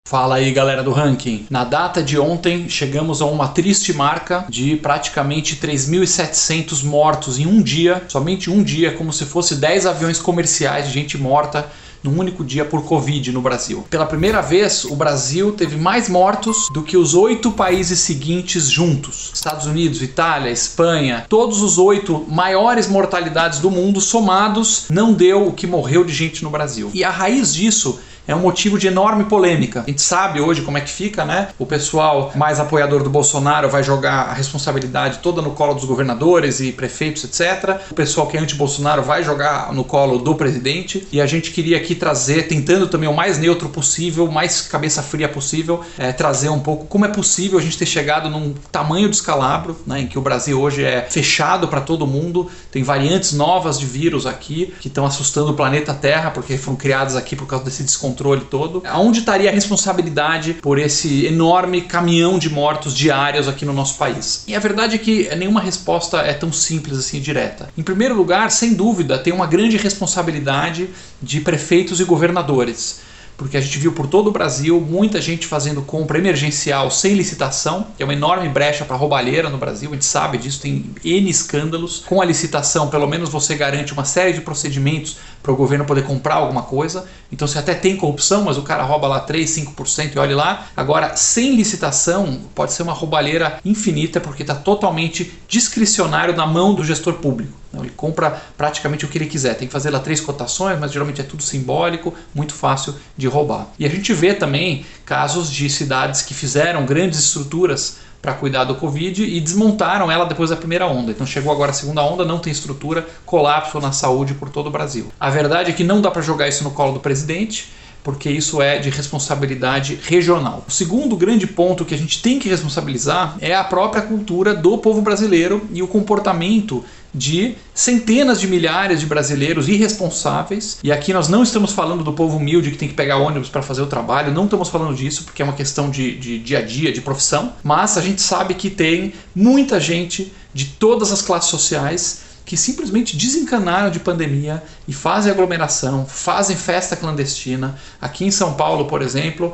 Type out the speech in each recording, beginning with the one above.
Fala aí, galera do ranking. Na data de ontem chegamos a uma triste marca de praticamente 3.700 mortos em um dia, somente um dia, como se fosse 10 aviões comerciais de gente morta num único dia por Covid no Brasil. Pela primeira vez, o Brasil teve mais mortos do que os 8 países seguintes juntos. Estados Unidos, Itália, Espanha, todos os 8 maiores mortalidades do mundo somados, não deu o que morreu de gente no Brasil. E a raiz disso é um motivo de enorme polêmica. A gente sabe hoje como é que fica, né? O pessoal mais apoiador do Bolsonaro vai jogar a responsabilidade toda no colo dos governadores e prefeitos, etc. O pessoal que é anti-Bolsonaro vai jogar no colo do presidente. E a gente queria aqui trazer, tentando também o mais neutro possível, o mais cabeça fria possível, trazer um pouco como é possível a gente ter chegado num tamanho descalabro, né? Em que o Brasil hoje é fechado para todo mundo. Tem variantes novas de vírus aqui que estão assustando o planeta Terra, porque foram criadas aqui por causa desse descontrole todo. Aonde estaria a responsabilidade por esse enorme caminhão de mortos diários aqui no nosso país? E a verdade é que nenhuma resposta é tão simples assim, direta. Em primeiro lugar, sem dúvida, tem uma grande responsabilidade de prefeitos e governadores. Porque a gente viu por todo o Brasil muita gente fazendo compra emergencial sem licitação, que é uma enorme brecha para roubalheira no Brasil, a gente sabe disso, tem N escândalos. Com a licitação, pelo menos você garante uma série de procedimentos para o governo poder comprar alguma coisa. Então você até tem corrupção, mas o cara rouba lá 3, 5% e olha lá. Agora, sem licitação, pode ser uma roubalheira infinita, porque está totalmente discricionário na mão do gestor público. Ele compra praticamente o que ele quiser, tem que fazer lá 3 cotações, mas geralmente é tudo simbólico, muito fácil de roubar. E a gente vê também casos de cidades que fizeram grandes estruturas para cuidar do Covid e desmontaram ela depois da primeira onda. Então chegou agora a segunda onda, não tem estrutura, colapso na saúde por todo o Brasil. A verdade é que não dá para jogar isso no colo do presidente, porque isso é de responsabilidade regional. O segundo grande ponto que a gente tem que responsabilizar é a própria cultura do povo brasileiro e o comportamento de centenas de milhares de brasileiros irresponsáveis. E aqui nós não estamos falando do povo humilde que tem que pegar ônibus para fazer o trabalho, não estamos falando disso porque é uma questão de dia a dia, de profissão, mas a gente sabe que tem muita gente de todas as classes sociais que simplesmente desencanaram de pandemia e fazem aglomeração, fazem festa clandestina. Aqui em São Paulo, por exemplo,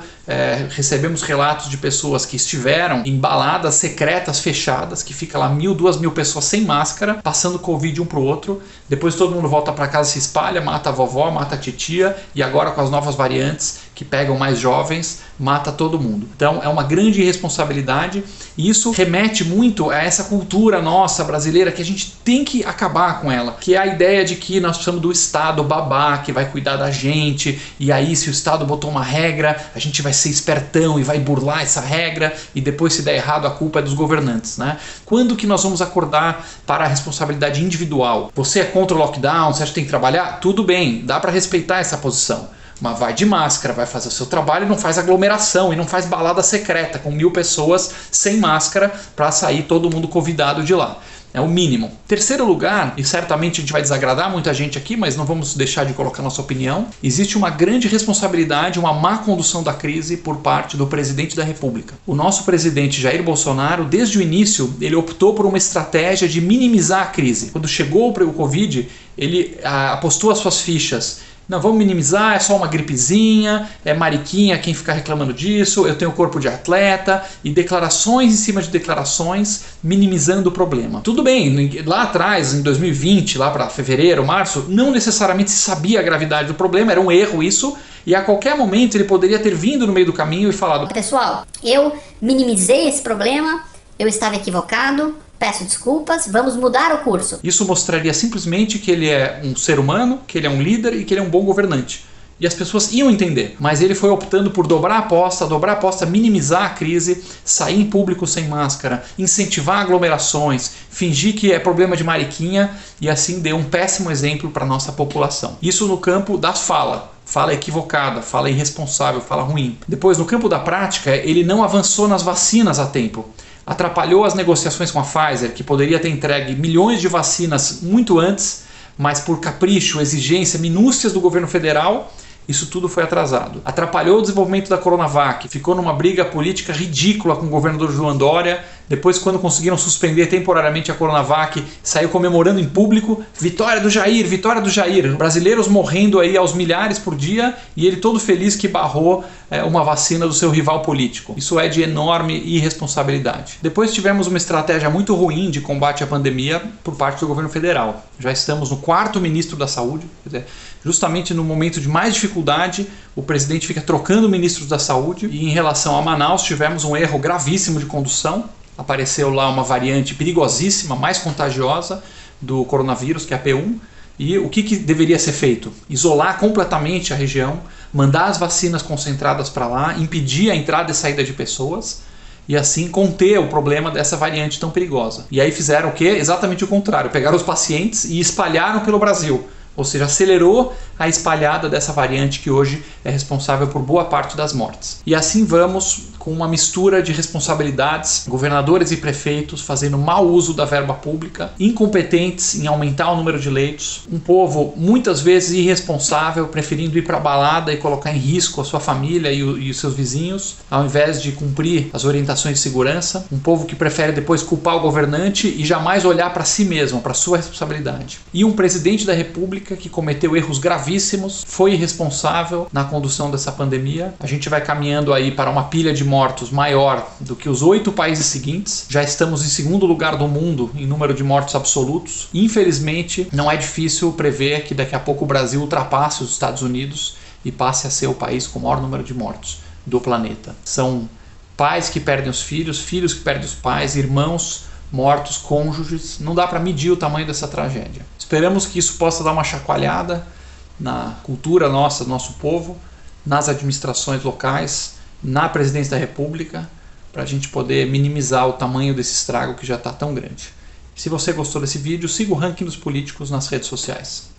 recebemos relatos de pessoas que estiveram em baladas secretas fechadas, que fica lá 1.000, 2.000 pessoas sem máscara, passando Covid um para o outro. Depois todo mundo volta para casa, se espalha, mata a vovó, mata a titia, e agora com as novas variantes que pegam mais jovens, mata todo mundo. Então é uma grande irresponsabilidade e isso remete muito a essa cultura nossa brasileira que a gente tem que acabar com ela, que é a ideia de que nós precisamos do Estado babá que vai cuidar da gente, e aí se o Estado botou uma regra, a gente vai ser espertão e vai burlar essa regra, e depois se der errado a culpa é dos governantes, né? Quando que nós vamos acordar para a responsabilidade individual? Você é contra o lockdown, você acha que tem que trabalhar? Tudo bem, dá para respeitar essa posição. Mas vai de máscara, vai fazer o seu trabalho e não faz aglomeração e não faz balada secreta com 1.000 pessoas sem máscara para sair todo mundo convidado de lá. É o mínimo. Terceiro lugar, e certamente a gente vai desagradar muita gente aqui, mas não vamos deixar de colocar nossa opinião, existe uma grande responsabilidade, uma má condução da crise por parte do presidente da República. O nosso presidente Jair Bolsonaro, desde o início, ele optou por uma estratégia de minimizar a crise. Quando chegou o Covid, ele apostou as suas fichas. Não, vamos minimizar, é só uma gripezinha, é mariquinha quem ficar reclamando disso, eu tenho corpo de atleta, e declarações em cima de declarações, minimizando o problema. Tudo bem, lá atrás, em 2020, lá para fevereiro, março, não necessariamente se sabia a gravidade do problema, era um erro isso, e a qualquer momento ele poderia ter vindo no meio do caminho e falado: pessoal, eu minimizei esse problema, eu estava equivocado, peço desculpas, vamos mudar o curso. Isso mostraria simplesmente que ele é um ser humano, que ele é um líder e que ele é um bom governante. E as pessoas iam entender, mas ele foi optando por dobrar a aposta, minimizar a crise, sair em público sem máscara, incentivar aglomerações, fingir que é problema de mariquinha e assim deu um péssimo exemplo para a nossa população. Isso no campo da fala equivocada, fala irresponsável, fala ruim. Depois, no campo da prática, ele não avançou nas vacinas a tempo. Atrapalhou as negociações com a Pfizer, que poderia ter entregue milhões de vacinas muito antes, mas por capricho, exigência, minúcias do governo federal, isso tudo foi atrasado. Atrapalhou o desenvolvimento da Coronavac, ficou numa briga política ridícula com o governador João Dória, Depois, quando conseguiram suspender temporariamente a Coronavac, saiu comemorando em público, vitória do Jair, vitória do Jair. Brasileiros morrendo aí aos milhares por dia e ele todo feliz que barrou uma vacina do seu rival político. Isso é de enorme irresponsabilidade. Depois tivemos uma estratégia muito ruim de combate à pandemia por parte do governo federal. Já estamos no 4º ministro da Saúde, quer dizer, justamente no momento de mais dificuldade, o presidente fica trocando ministros da saúde. E em relação a Manaus, tivemos um erro gravíssimo de condução. Apareceu lá uma variante perigosíssima, mais contagiosa do coronavírus, que é a P1. E o que deveria ser feito? Isolar completamente a região, mandar as vacinas concentradas para lá, impedir a entrada e saída de pessoas e assim conter o problema dessa variante tão perigosa. E aí fizeram o quê? Exatamente o contrário. Pegaram os pacientes e espalharam pelo Brasil. Ou seja, acelerou a espalhada dessa variante que hoje é responsável por boa parte das mortes. E assim vamos com uma mistura de responsabilidades, governadores e prefeitos fazendo mau uso da verba pública, incompetentes em aumentar o número de leitos, um povo muitas vezes irresponsável, preferindo ir para a balada e colocar em risco a sua família e os seus vizinhos, ao invés de cumprir as orientações de segurança, um povo que prefere depois culpar o governante e jamais olhar para si mesmo, para sua responsabilidade. E um presidente da República que cometeu erros gravíssimos, foi irresponsável na condução dessa pandemia. A gente vai caminhando aí para uma pilha de mortos maior do que os 8 países seguintes. Já estamos em 2º lugar do mundo em número de mortos absolutos. Infelizmente, não é difícil prever que daqui a pouco o Brasil ultrapasse os Estados Unidos e passe a ser o país com o maior número de mortos do planeta. São pais que perdem os filhos, filhos que perdem os pais, irmãos mortos, cônjuges. Não dá para medir o tamanho dessa tragédia. Esperamos que isso possa dar uma chacoalhada na cultura nossa, do nosso povo, nas administrações locais, na presidência da República, para a gente poder minimizar o tamanho desse estrago que já está tão grande. Se você gostou desse vídeo, siga o Ranking dos Políticos nas redes sociais.